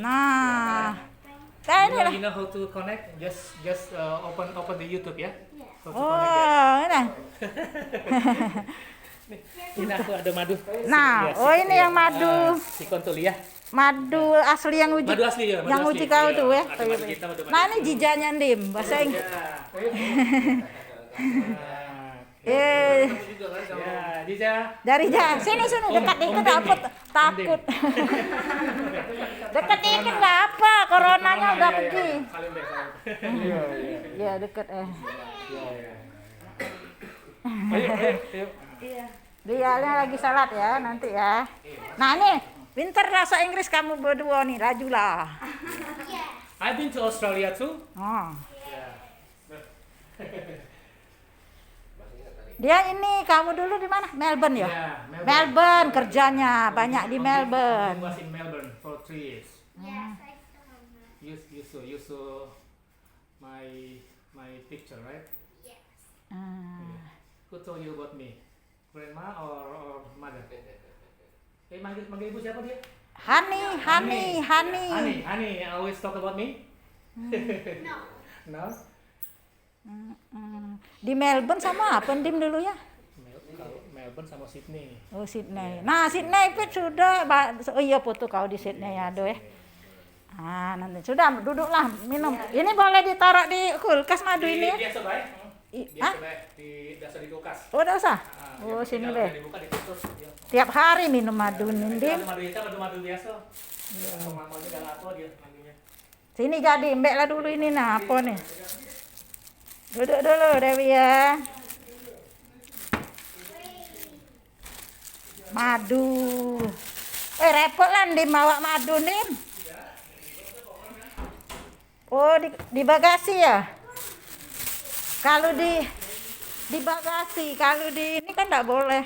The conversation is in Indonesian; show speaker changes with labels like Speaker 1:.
Speaker 1: Nah, kan ini lah.
Speaker 2: You know how to connect? Just open the YouTube ya. How to connect
Speaker 1: Oh, ini.
Speaker 2: Ini aku ada madu.
Speaker 1: Nah, oh ini yang madu.
Speaker 2: Si kontuli ya.
Speaker 1: Madu asli yang uji.
Speaker 2: Madu asli ya.
Speaker 1: Yang uji kau tuh ya.
Speaker 2: Ada madu kita, madu
Speaker 1: Nah, ini jijanya Ndim, bahasa Inggris.
Speaker 2: Ya, Jija.
Speaker 1: Dari sini dekat dikit apa takut. Dekat dikit nggak apa, coronanya udah pergi. Iya dekat Dia lagi salat ya nanti ya. Nah nih, pinter bahasa Inggris kamu berdua nih, lajulah.
Speaker 2: I've been to Australia too.
Speaker 1: Oh. Dia ini kamu dulu di mana? Melbourne ya?
Speaker 2: Yeah,
Speaker 1: Melbourne kerjanya banyak di Melbourne.
Speaker 2: I was in Melbourne for 3 years.
Speaker 3: Yes, I still have that.
Speaker 2: You saw my picture, right?
Speaker 3: Yes.
Speaker 2: Who told you about me? Grandma or mother? Manggil ibu siapa dia?
Speaker 1: Hani.
Speaker 2: Honey, always talk about me?
Speaker 3: No.
Speaker 2: No?
Speaker 1: Di Melbourne sama apa Ndim dulu ya?
Speaker 2: Melbourne sama Sydney.
Speaker 1: Oh Sydney. Nah Sydney itu sudah. Oh iya foto kau di Sydney ya, aduh ya. Ah nanti sudah duduklah minum. Ini boleh ditaruh di kulkas madu ini ya?
Speaker 2: Biasa baik. Biasa baik biasa di kulkas.
Speaker 1: Oh udah usah. Oh sini deh.
Speaker 2: Dibuka ditutup.
Speaker 1: Tiap hari minum madu Ndim.
Speaker 2: Madu hitam, madu biasa. Mamanya galato dia manggilnya.
Speaker 1: Sini jadi mbak lah dulu ini nah apa nih? Duduk dulu Dewi ya. Madu. Repot lah Ndim bawa madu Ndim. Oh di bagasi ya? Kalau di bagasi, kalau di ini kan enggak boleh.